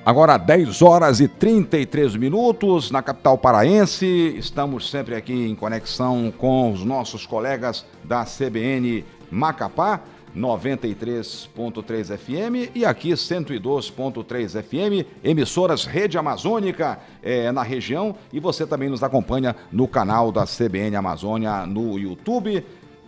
Agora 10 horas e 33 minutos na capital paraense. Estamos sempre aqui em conexão com os nossos colegas da CBN Macapá, 93.3 FM e aqui 102.3 FM, emissoras Rede Amazônica na região, e você também nos acompanha no canal da CBN Amazônia no YouTube.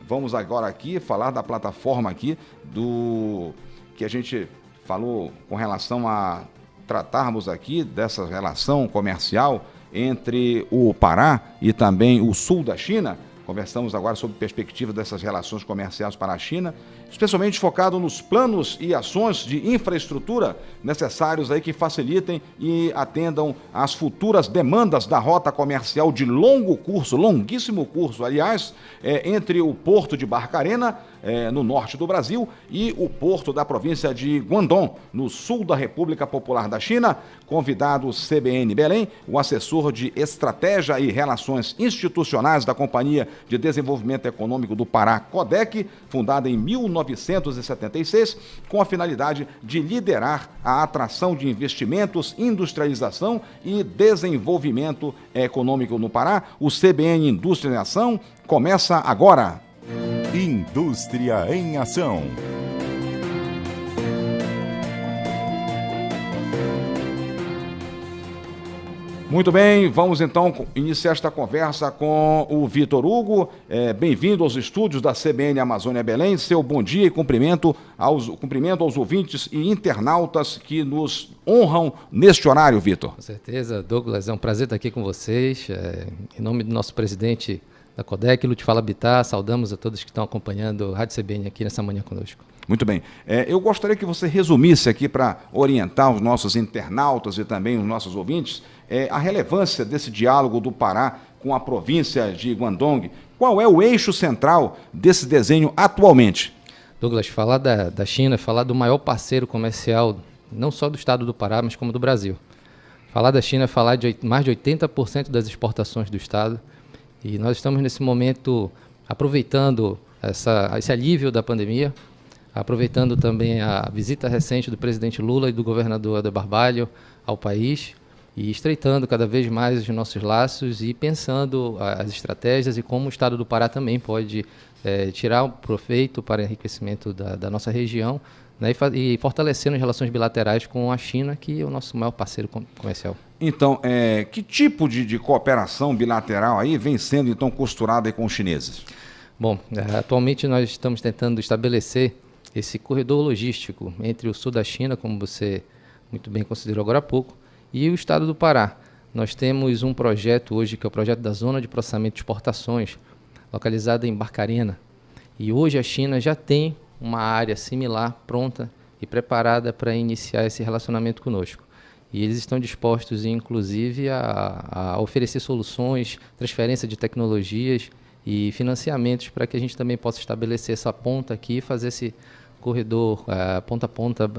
Vamos agora aqui falar da plataforma aqui do que a gente falou com relação a tratarmos aqui dessa relação comercial entre o Pará e também o sul da China. Conversamos agora sobre perspectiva dessas relações comerciais para a China, especialmente focado nos planos e ações de infraestrutura necessários aí que facilitem e atendam às futuras demandas da rota comercial de longo curso, longuíssimo curso, aliás, entre o porto de Barcarena, no norte do Brasil, e o porto da província de Guangdong, no sul da República Popular da China. Convidado CBN Belém, o assessor de Estratégia e Relações Institucionais da Companhia de Desenvolvimento Econômico do Pará, CODEC, fundada em 1976, com a finalidade de liderar a atração de investimentos, industrialização e desenvolvimento econômico no Pará. O CBN Indústria em Ação começa agora. Indústria em Ação. Muito bem, vamos então iniciar esta conversa com o Vitor Hugo. Bem-vindo aos estúdios da CBN Amazônia Belém. Seu bom dia e cumprimento aos ouvintes e internautas que nos honram neste horário, Vitor. Com certeza, Douglas, é um prazer estar aqui com vocês. Em nome do nosso presidente da CODEC, Lutfala Bittar, saudamos a todos que estão acompanhando a Rádio CBN aqui nessa manhã conosco. Muito bem. Eu gostaria que você resumisse aqui para orientar os nossos internautas e também os nossos ouvintes a relevância desse diálogo do Pará com a província de Guangdong. Qual é o eixo central desse desenho atualmente? Douglas, falar da China é falar do maior parceiro comercial, não só do estado do Pará, mas como do Brasil. Falar da China é falar de mais de 80% das exportações do estado. E nós estamos nesse momento aproveitando esse alívio da pandemia, aproveitando também a visita recente do presidente Lula e do governador Helder Barbalho ao país e estreitando cada vez mais os nossos laços e pensando as estratégias e como o estado do Pará também pode tirar o proveito para o enriquecimento da nossa região, né, e fortalecendo as relações bilaterais com a China, que é o nosso maior parceiro comercial. Então, que tipo de cooperação bilateral aí vem sendo então costurada aí com os chineses? Bom, atualmente nós estamos tentando estabelecer esse corredor logístico entre o sul da China, como você muito bem considerou agora há pouco, e o estado do Pará. Nós temos um projeto hoje, que é o projeto da Zona de Processamento de Exportações, localizada em Barcarena. E hoje a China já tem uma área similar, pronta e preparada para iniciar esse relacionamento conosco. E eles estão dispostos, inclusive, a oferecer soluções, transferência de tecnologias e financiamentos para que a gente também possa estabelecer essa ponta aqui e fazer esse corredor ponta a ponta,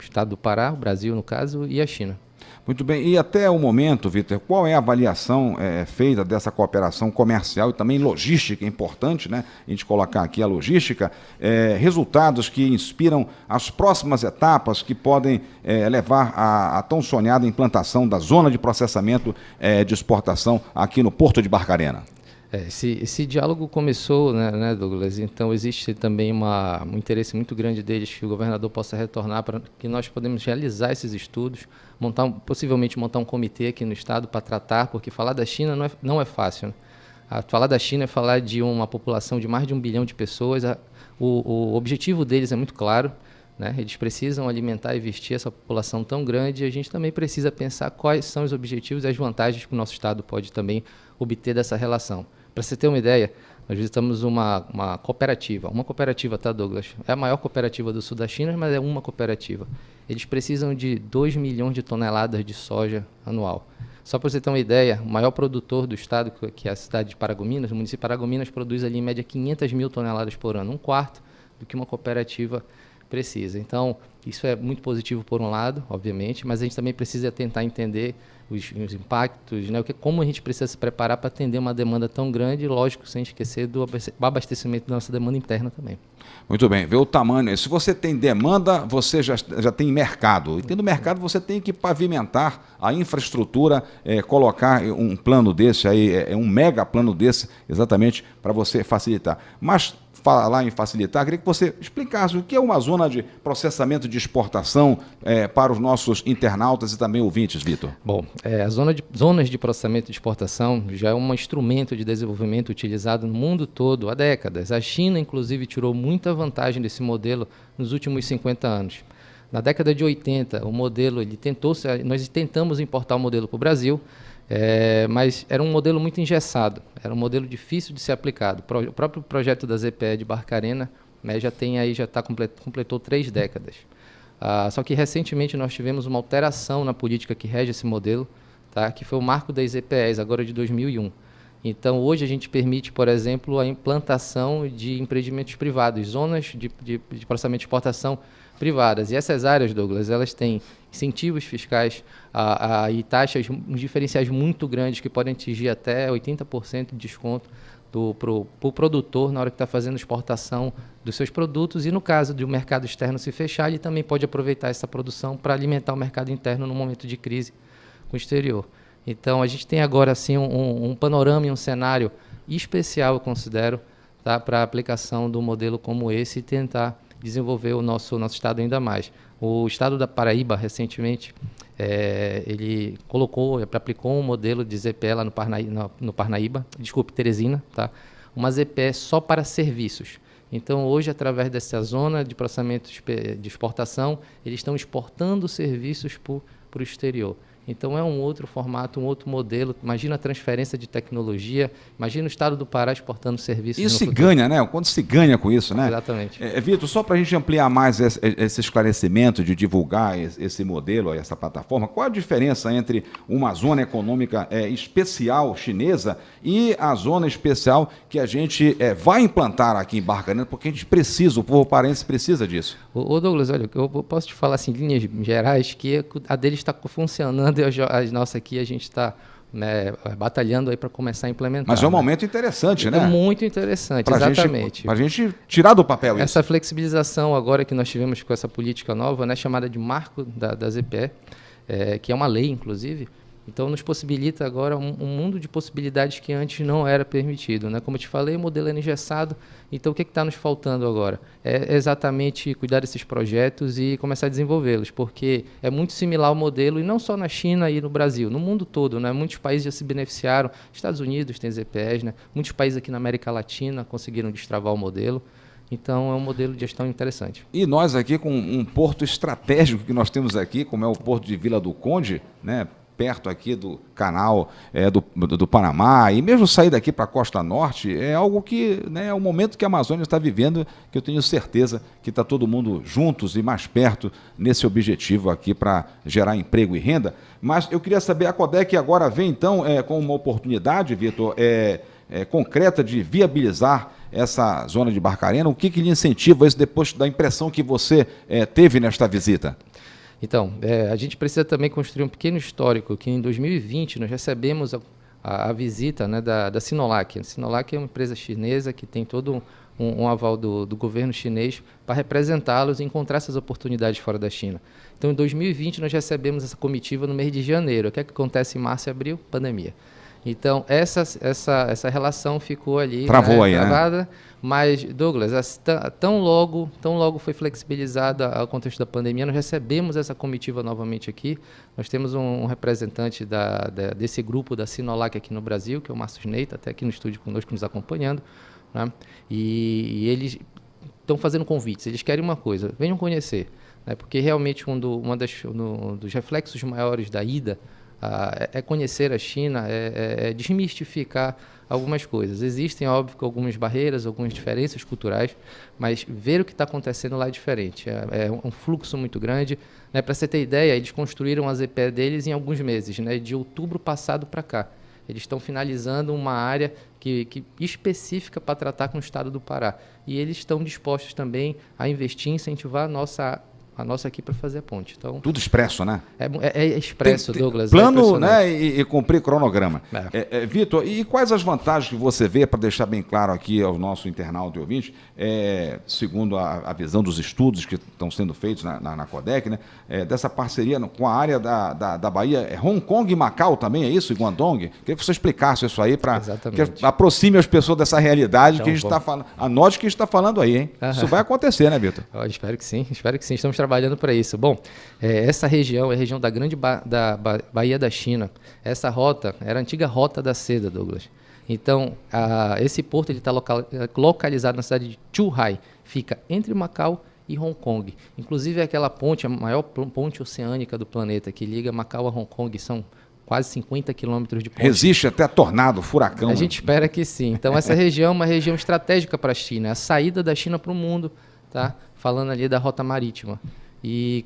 estado do Pará, o Brasil no caso, e a China. Muito bem, e até o momento, Vitor, qual é a avaliação feita dessa cooperação comercial e também logística? É importante, né, a gente colocar aqui a logística, resultados que inspiram as próximas etapas que podem levar à tão sonhada implantação da zona de processamento de exportação aqui no Porto de Barcarena. Esse diálogo começou, né, Douglas? Então existe também um interesse muito grande deles que o governador possa retornar para que nós podemos realizar esses estudos, possivelmente montar um comitê aqui no estado para tratar, porque falar da China não é fácil, né? Falar da China é falar de uma população de mais de 1 bilhão de pessoas. O objetivo deles é muito claro, né? Eles precisam alimentar e vestir essa população tão grande, e a gente também precisa pensar quais são os objetivos e as vantagens que o nosso estado pode também obter dessa relação. Para você ter uma ideia, nós visitamos uma cooperativa, tá, Douglas? É a maior cooperativa do sul da China, mas é uma cooperativa. Eles precisam de 2 milhões de toneladas de soja anual. Só para você ter uma ideia, o maior produtor do estado, que é a cidade de Paragominas, o município de Paragominas produz ali em média 500 mil toneladas por ano, 1/4 do que uma cooperativa precisa. Então, isso é muito positivo por um lado, obviamente, mas a gente também precisa tentar entender os impactos, né? Como a gente precisa se preparar para atender uma demanda tão grande, lógico, sem esquecer do abastecimento da nossa demanda interna também. Muito bem, vê o tamanho. Se você tem demanda, você já tem mercado. E tendo mercado, você tem que pavimentar a infraestrutura, colocar um plano desse aí, um mega plano desse, exatamente para você facilitar. Mas falar em facilitar, queria que você explicasse o que é uma zona de processamento de exportação para os nossos internautas e também ouvintes, Vitor. Bom, a zonas de processamento de exportação já é um instrumento de desenvolvimento utilizado no mundo todo há décadas. A China, inclusive, tirou muita vantagem desse modelo nos últimos 50 anos. Na década de 80, o modelo, nós tentamos importar o modelo para o Brasil, mas era um modelo muito engessado, era um modelo difícil de ser aplicado. O próprio projeto da ZPE de Barcarena, né, completou 3 décadas. Só que recentemente nós tivemos uma alteração na política que rege esse modelo, tá, que foi o marco das ZPEs, agora de 2001. Então, hoje a gente permite, por exemplo, a implantação de empreendimentos privados, zonas de processamento de exportação privadas. E essas áreas, Douglas, elas têm incentivos fiscais e taxas, diferenciais muito grandes que podem atingir até 80% de desconto para o produtor na hora que está fazendo exportação dos seus produtos. E no caso de o mercado externo se fechar, ele também pode aproveitar essa produção para alimentar o mercado interno no momento de crise com o exterior. Então, a gente tem agora assim, um panorama e um cenário especial, eu considero, tá, para a aplicação do modelo como esse e tentar desenvolver o nosso estado ainda mais. O estado da Paraíba, recentemente, ele aplicou um modelo de ZPE lá no Parnaíba, Teresina, tá? Uma ZPE só para serviços. Então, hoje, através dessa zona de processamento de exportação, eles estão exportando serviços para o exterior. Então, é um outro formato, um outro modelo. Imagina a transferência de tecnologia, imagina o estado do Pará exportando serviços. Isso se ganha, né? Quando se ganha com isso, né? Exatamente. Vitor, só para a gente ampliar mais esse esclarecimento de divulgar esse modelo, essa plataforma, qual a diferença entre uma zona econômica especial chinesa e a zona especial que a gente vai implantar aqui em Barcarena, porque a gente precisa, o povo paraense precisa disso? Ô Douglas, olha, eu posso te falar assim, em linhas gerais, que a dele está funcionando. A nossa aqui, a gente está batalhando aí para começar a implementar. Mas é um momento interessante, né? É muito interessante, exatamente. Para a gente tirar do papel isso. Essa flexibilização agora que nós tivemos com essa política nova, né, chamada de marco da ZPE, que é uma lei, inclusive. Então, nos possibilita agora um mundo de possibilidades que antes não era permitido, né? Como eu te falei, o modelo é engessado. Então, o que está nos faltando agora? É exatamente cuidar desses projetos e começar a desenvolvê-los, porque é muito similar ao modelo, e não só na China e no Brasil, no mundo todo, né? Muitos países já se beneficiaram, Estados Unidos tem ZPEs, né? Muitos países aqui na América Latina conseguiram destravar o modelo. Então, é um modelo de gestão interessante. E nós aqui com um porto estratégico que nós temos aqui, como é o Porto de Vila do Conde, né? Perto aqui do canal do Panamá, e mesmo sair daqui para a Costa Norte, é algo que, né, é o momento que a Amazônia está vivendo, que eu tenho certeza que está todo mundo juntos e mais perto nesse objetivo aqui para gerar emprego e renda. Mas eu queria saber, a Codec agora vem então com uma oportunidade, Vitor, concreta de viabilizar essa zona de Barcarena. O que lhe incentiva isso depois da impressão que você teve nesta visita? Então, a gente precisa também construir um pequeno histórico, que em 2020 nós recebemos a visita, né, da Sinolac. A Sinolac é uma empresa chinesa que tem todo um aval do governo chinês para representá-los e encontrar essas oportunidades fora da China. Então, em 2020 nós recebemos essa comitiva no mês de janeiro. O que é que acontece em março e abril? Pandemia. Então, essa relação ficou ali, travou, né, aí, travada, né? Mas, Douglas, tão logo foi flexibilizada o contexto da pandemia, nós recebemos essa comitiva novamente aqui. Nós temos um representante desse grupo da Sinolac aqui no Brasil, que é o Márcio Neita, até aqui no estúdio conosco, nos acompanhando, né? E eles estão fazendo convites, eles querem uma coisa, venham conhecer, né? Porque realmente um dos reflexos maiores da ida é conhecer a China, é desmistificar algumas coisas. Existem, óbvio, algumas barreiras, algumas diferenças culturais, mas ver o que está acontecendo lá é diferente. É um fluxo muito grande. Né? Para você ter ideia, eles construíram a ZPE deles em alguns meses, né? De outubro passado para cá. Eles estão finalizando uma área que específica para tratar com o estado do Pará. E eles estão dispostos também a investir, incentivar a nossa aqui para fazer a ponte. Então, tudo expresso, né? É expresso, Douglas. Plano, né, e cumprir cronograma. É. Vitor, e quais as vantagens que você vê, para deixar bem claro aqui ao nosso internauta e ouvinte, segundo a visão dos estudos que estão sendo feitos na CODEC, né, dessa parceria com a área da Bahia, Hong Kong e Macau também, é isso, e Guangdong? Queria que você explicasse isso aí, para que aproxime as pessoas dessa realidade então, que a gente está falando. Anote o que a gente está falando aí, hein? Isso vai acontecer, né, Vitor? Espero que sim, estamos trabalhando para isso. Bom, essa região é a região da grande Baía da China. Essa rota era a antiga Rota da Seda, Douglas. Então, esse porto está localizado na cidade de Zhuhai, fica entre Macau e Hong Kong. Inclusive, é aquela ponte, a maior ponte oceânica do planeta, que liga Macau a Hong Kong, são quase 50 quilômetros de ponte. Resiste até tornado, furacão. A gente espera que sim. Então, essa região é uma região estratégica para a China, é a saída da China para o mundo, tá? Falando ali da rota marítima. E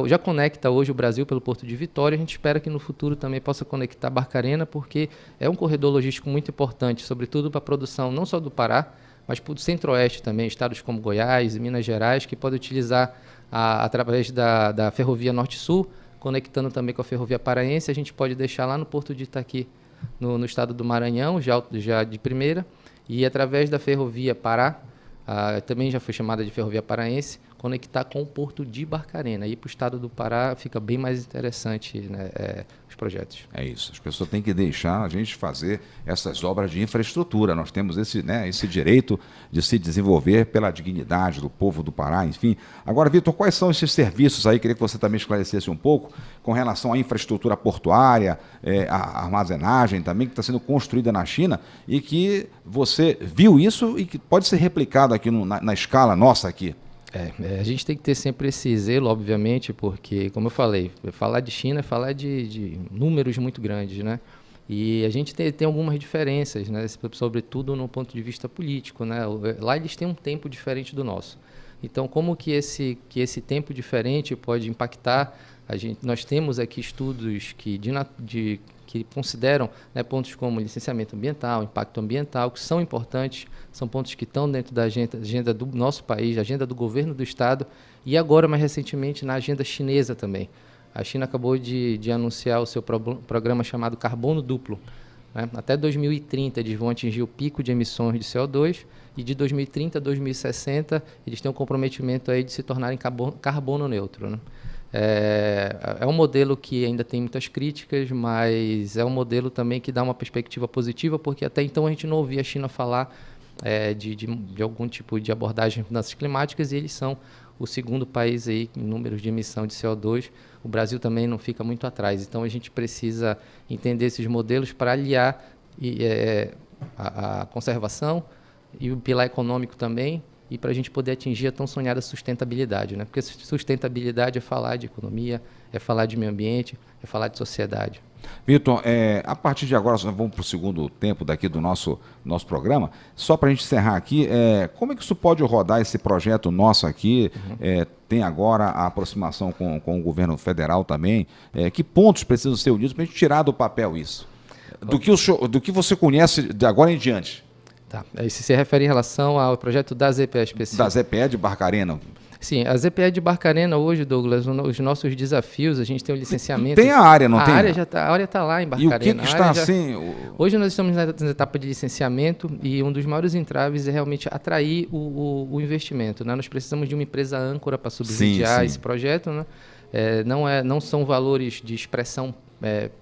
já conecta hoje o Brasil pelo Porto de Vitória. A gente espera que no futuro também possa conectar Barcarena, porque é um corredor logístico muito importante, sobretudo para a produção não só do Pará, mas para o Centro-Oeste também, estados como Goiás e Minas Gerais, que podem utilizar através da Ferrovia Norte-Sul, conectando também com a Ferrovia Paraense. A gente pode deixar lá no Porto de Itaqui, no estado do Maranhão, já de primeira, e através da Ferrovia Pará, também já foi chamada de Ferrovia Paraense, conectar com o Porto de Barcarena. Aí para o estado do Pará fica bem mais interessante, né, os projetos. É isso, as pessoas têm que deixar a gente fazer essas obras de infraestrutura. Nós temos esse direito de se desenvolver pela dignidade do povo do Pará, enfim. Agora, Vitor, quais são esses serviços aí? Queria que você também esclarecesse um pouco com relação à infraestrutura portuária, a armazenagem também, que está sendo construída na China e que você viu isso e que pode ser replicado aqui na escala nossa aqui. A gente tem que ter sempre esse zelo, obviamente, porque, como eu falei, falar de China é falar de números muito grandes, né? E a gente tem algumas diferenças, né? Sobretudo no ponto de vista político, né? Lá eles têm um tempo diferente do nosso. Então, como que esse tempo diferente pode impactar? Nós temos aqui estudos que consideram, né, pontos como licenciamento ambiental, impacto ambiental, que são importantes, são pontos que estão dentro da agenda do nosso país, agenda do governo do estado e agora, mais recentemente, na agenda chinesa também. A China acabou de anunciar o seu programa chamado Carbono Duplo. Né? Até 2030 eles vão atingir o pico de emissões de CO2 e de 2030 a 2060 eles têm um comprometimento aí de se tornarem carbono neutro, né? É um modelo que ainda tem muitas críticas, mas é um modelo também que dá uma perspectiva positiva, porque até então a gente não ouvia a China falar de algum tipo de abordagem de mudanças climáticas e eles são o segundo país aí em números de emissão de CO2. O Brasil também não fica muito atrás. Então a gente precisa entender esses modelos para aliar a conservação e o pilar econômico também, e para a gente poder atingir a tão sonhada sustentabilidade, né? Porque sustentabilidade é falar de economia, é falar de meio ambiente, é falar de sociedade. Vitor, a partir de agora, nós vamos para o segundo tempo daqui do nosso programa. Só para a gente encerrar aqui, como é que isso pode rodar esse projeto nosso aqui? Tem agora a aproximação com o governo federal também. Que pontos precisam ser unidos para a gente tirar do papel isso? Do que você conhece de agora em diante? Tá. Isso se refere em relação ao projeto da ZPE específico. Da ZPE de Barcarena. Sim, a ZPE de Barcarena hoje, Douglas, os nossos desafios, a gente tem o licenciamento. Tem a área, não tem? A área está lá em Barcarena. E o que está assim? Hoje nós estamos na etapa de licenciamento e um dos maiores entraves é realmente atrair o investimento, né? Nós precisamos de uma empresa âncora para subsidiar esse projeto, né? Não são valores de expressão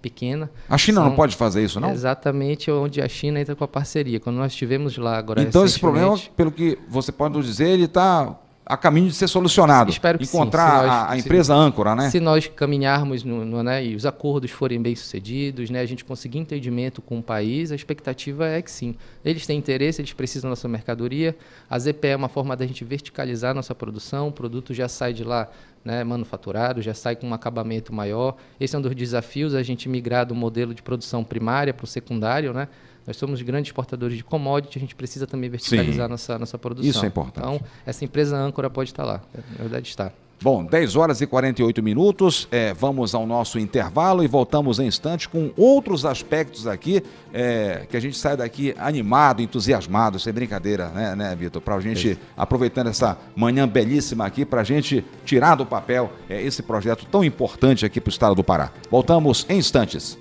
pequena. A China não pode fazer isso, não? Exatamente onde a China entra com a parceria. Quando nós estivemos lá agora então esse problema, pelo que você pode nos dizer, ele está a caminho de ser solucionado. Espero que encontrar a empresa âncora, né? Se nós caminharmos né, e os acordos forem bem sucedidos, né, a gente conseguir entendimento com o país, a expectativa é que sim. Eles têm interesse, eles precisam da nossa mercadoria. A ZPE é uma forma da gente verticalizar a nossa produção, o produto já sai de lá, né, manufaturado, já sai com um acabamento maior. Esse é um dos desafios, a gente migrar do modelo de produção primária para o secundário, né? nós somos grandes exportadores de commodity, a gente precisa também verticalizar nossa produção. Isso é importante. Então, essa empresa âncora pode estar lá, na verdade está. Bom, 10 horas e 48 minutos, vamos ao nosso intervalo e voltamos em instante com outros aspectos aqui, que a gente sai daqui animado, entusiasmado, sem brincadeira, né Vitor? Para a gente, aproveitando essa manhã belíssima aqui, para a gente tirar do papel esse projeto tão importante aqui para o estado do Pará. Voltamos em instantes.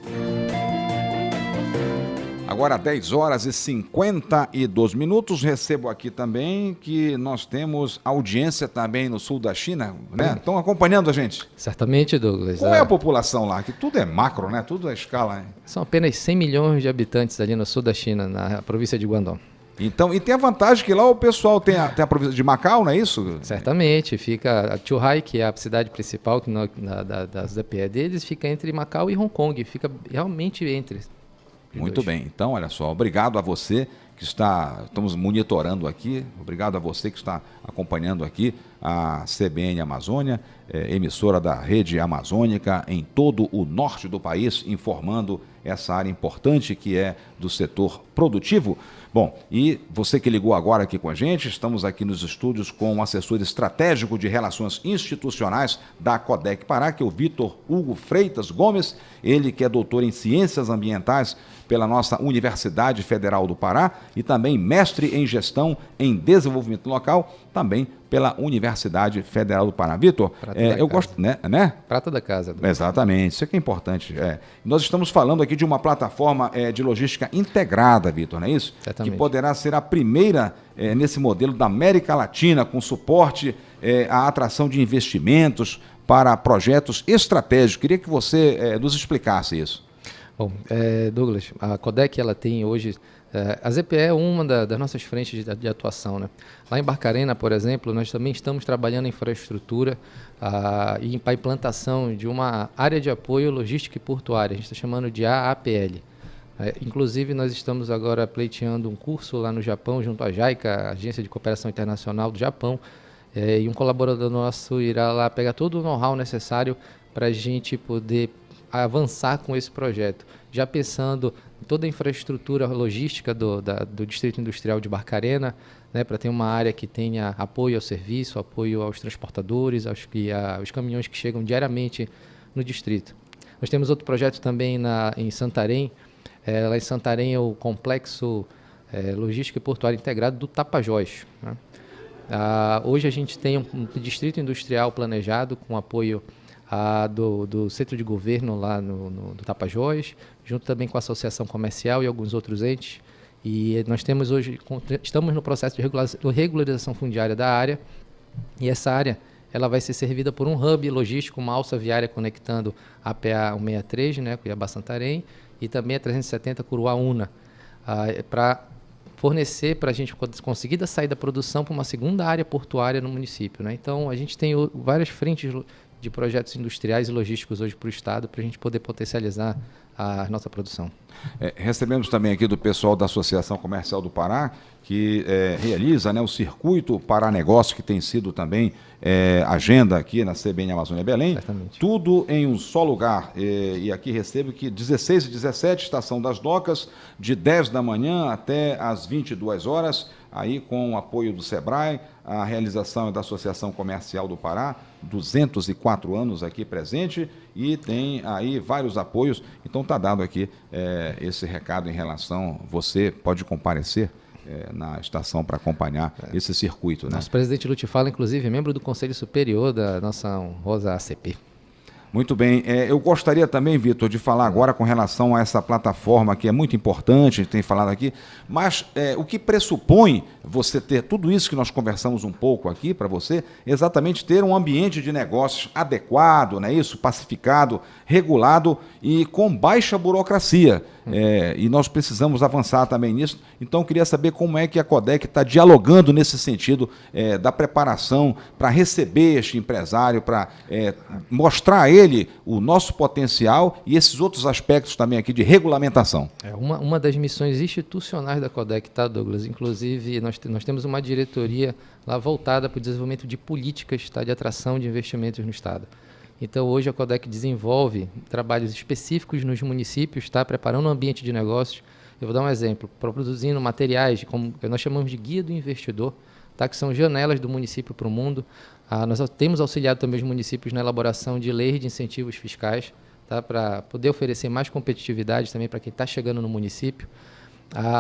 Agora 10 horas e 52 minutos, recebo aqui também que nós temos audiência também no sul da China, né? Estão acompanhando a gente? Certamente, Douglas. Qual é a população lá? Que tudo é macro, né? Tudo é escala, hein? São apenas 100 milhões de habitantes ali no sul da China, na província de Guangdong. Então, e tem a vantagem que lá o pessoal tem a província de Macau, não é isso? Certamente, fica a Zhuhai, que é a cidade principal da ZPE deles, fica entre Macau e Hong Kong, fica realmente entre. Muito bem, então olha só, obrigado a você que estamos monitorando aqui, obrigado a você que está acompanhando aqui a CBN Amazônia, emissora da Rede Amazônica em todo o norte do país, informando essa área importante que é do setor produtivo. Bom, e você que ligou agora aqui com a gente, estamos aqui nos estúdios com o assessor estratégico de relações institucionais da Codec Pará, que é o Vitor Hugo Freitas Gomes, ele que é doutor em ciências ambientais pela nossa Universidade Federal do Pará e também mestre em gestão em desenvolvimento local, também pela Universidade Federal do Pará. Vitor, eu gosto, né? Prata da casa. Exatamente, isso aqui é importante. Nós estamos falando aqui de uma plataforma de logística integrada, Vitor, não é isso? Exatamente. Que poderá ser a primeira nesse modelo da América Latina, com suporte à atração de investimentos para projetos estratégicos. Queria que você nos explicasse isso. Bom, Douglas, a Codec ela tem hoje, a ZPE é uma das nossas frentes de atuação, né? Lá em Barcarena, por exemplo, nós também estamos trabalhando em infraestrutura e para a implantação de uma área de apoio logística e portuária, a gente está chamando de AAPL. Inclusive, nós estamos agora pleiteando um curso lá no Japão, junto à JICA, a Agência de Cooperação Internacional do Japão, e um colaborador nosso irá lá pegar todo o know-how necessário para a gente poder avançar com esse projeto, já pensando em toda a infraestrutura logística do Distrito Industrial de Barcarena, né, para ter uma área que tenha apoio ao serviço, apoio aos transportadores, aos caminhões que chegam diariamente no distrito. Nós temos outro projeto também em Santarém. Lá em Santarém é o Complexo Logística e Portuário Integrado do Tapajós, né? Hoje a gente tem um distrito industrial planejado com apoio do centro de governo lá do Tapajós, junto também com a associação comercial e alguns outros entes. E nós estamos no processo de regularização fundiária da área, e essa área ela vai ser servida por um hub logístico, uma alça viária conectando a PA 163, né, Cuiabá-Santarém, e também a 370 Curuá-Una, para fornecer para a gente conseguir sair da produção para uma segunda área portuária no município, né? Então, a gente tem várias frentes de projetos industriais e logísticos hoje para o Estado, para a gente poder potencializar a nossa produção. Recebemos também aqui do pessoal da Associação Comercial do Pará, que realiza, né, o Circuito Pará Negócio, que tem sido também agenda aqui na CBN Amazônia Belém. Certamente. Tudo em um só lugar. E aqui recebo que 16 e 17, Estação das Docas, de 10 da manhã até às 22 horas, aí com o apoio do SEBRAE, a realização é da Associação Comercial do Pará, 204 anos aqui presente, e tem aí vários apoios. Então está dado aqui esse recado em relação, você pode comparecer na estação para acompanhar esse circuito, né? Nosso presidente Lute Fala, inclusive, é membro do Conselho Superior da nossa honrosa ACP. Muito bem. Eu gostaria também, Vitor, de falar agora com relação a essa plataforma que é muito importante, a gente tem falado aqui, mas o que pressupõe você ter tudo isso que nós conversamos um pouco aqui para você, exatamente ter um ambiente de negócios adequado, não é isso? Pacificado, regulado e com baixa burocracia. E nós precisamos avançar também nisso. Então, eu queria saber como é que a Codec está dialogando nesse sentido da preparação para receber este empresário, para mostrar a ele o nosso potencial e esses outros aspectos também aqui de regulamentação. Uma das missões institucionais da Codec, tá, Douglas? Inclusive, nós temos uma diretoria lá voltada para o desenvolvimento de políticas, tá, de atração de investimentos no Estado. Então, hoje a Codec desenvolve trabalhos específicos nos municípios, tá, preparando um ambiente de negócios. Eu vou dar um exemplo, produzindo materiais, como nós chamamos de guia do investidor, tá? Que são janelas do município para o mundo. Nós temos auxiliado também os municípios na elaboração de leis de incentivos fiscais, tá? Para poder oferecer mais competitividade também para quem está chegando no município,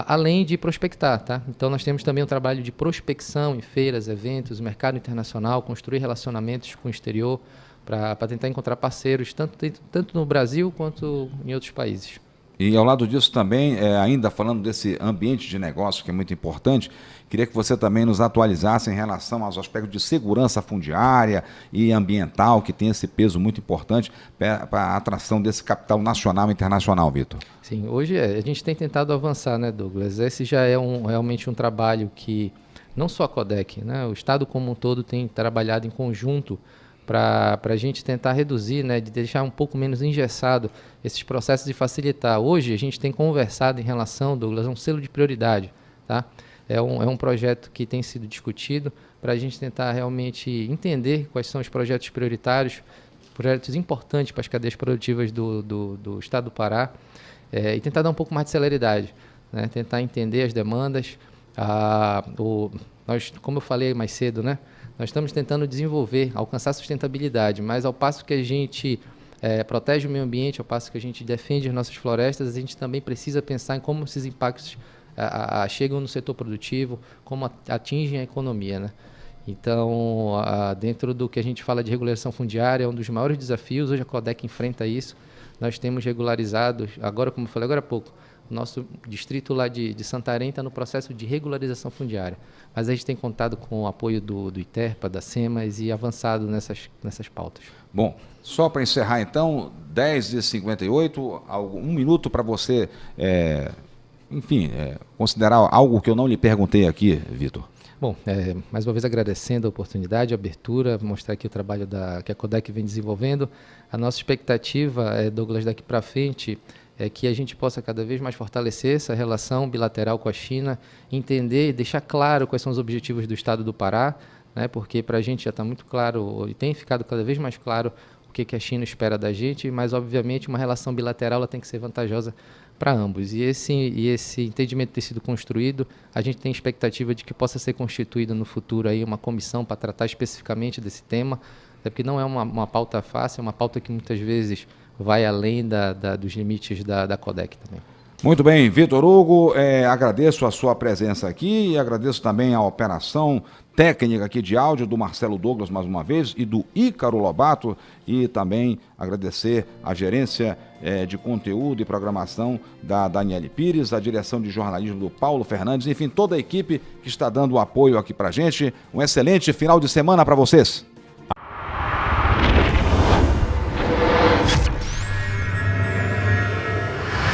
além de prospectar. Tá? Então nós temos também um trabalho de prospecção em feiras, eventos, mercado internacional, construir relacionamentos com o exterior para tentar encontrar parceiros, tanto no Brasil quanto em outros países. E ao lado disso também, ainda falando desse ambiente de negócio que é muito importante, queria que você também nos atualizasse em relação aos aspectos de segurança fundiária e ambiental, que tem esse peso muito importante para a atração desse capital nacional e internacional, Vitor. Sim, hoje a gente tem tentado avançar, né, Douglas? Esse já é realmente um trabalho que não só a Codec, né, o Estado como um todo tem trabalhado em conjunto para a gente tentar reduzir, né, de deixar um pouco menos engessado esses processos e facilitar. Hoje a gente tem conversado em relação, Douglas, a um selo de prioridade. Tá? É um projeto que tem sido discutido para a gente tentar realmente entender quais são os projetos prioritários, projetos importantes para as cadeias produtivas do Estado do Pará, e tentar dar um pouco mais de celeridade, né? Tentar entender as demandas. Nós, como eu falei mais cedo, né? Nós estamos tentando desenvolver, alcançar sustentabilidade, mas ao passo que a gente protege o meio ambiente, ao passo que a gente defende as nossas florestas, a gente também precisa pensar em como esses impactos chegam no setor produtivo, como atingem a economia, né? Então, dentro do que a gente fala de regulação fundiária, é um dos maiores desafios, hoje a Codec enfrenta isso. Nós temos regularizado, agora, como eu falei agora há pouco, o nosso distrito lá de Santarém está no processo de regularização fundiária, mas a gente tem contado com o apoio do ITERPA, da SEMAS e avançado nessas pautas. Bom, só para encerrar então, 10h58, um minuto para você, considerar algo que eu não lhe perguntei aqui, Vitor. Bom, mais uma vez agradecendo a oportunidade, a abertura, mostrar aqui o trabalho que a Codec vem desenvolvendo. A nossa expectativa, Douglas, daqui para frente, é que a gente possa cada vez mais fortalecer essa relação bilateral com a China, entender e deixar claro quais são os objetivos do Estado do Pará, né, porque para a gente já está muito claro, e tem ficado cada vez mais claro o que a China espera da gente, mas obviamente uma relação bilateral ela tem que ser vantajosa para ambos. E esse entendimento ter sido construído, a gente tem expectativa de que possa ser constituída no futuro aí uma comissão para tratar especificamente desse tema, até porque não é uma pauta fácil, é uma pauta que muitas vezes vai além dos limites da Codec também. Muito bem, Vitor Hugo, agradeço a sua presença aqui e agradeço também a operação técnica aqui de áudio do Marcelo Douglas mais uma vez e do Ícaro Lobato, e também agradecer a gerência de conteúdo e programação da Daniele Pires, a direção de jornalismo do Paulo Fernandes, enfim, toda a equipe que está dando o apoio aqui pra gente. Um excelente final de semana para vocês.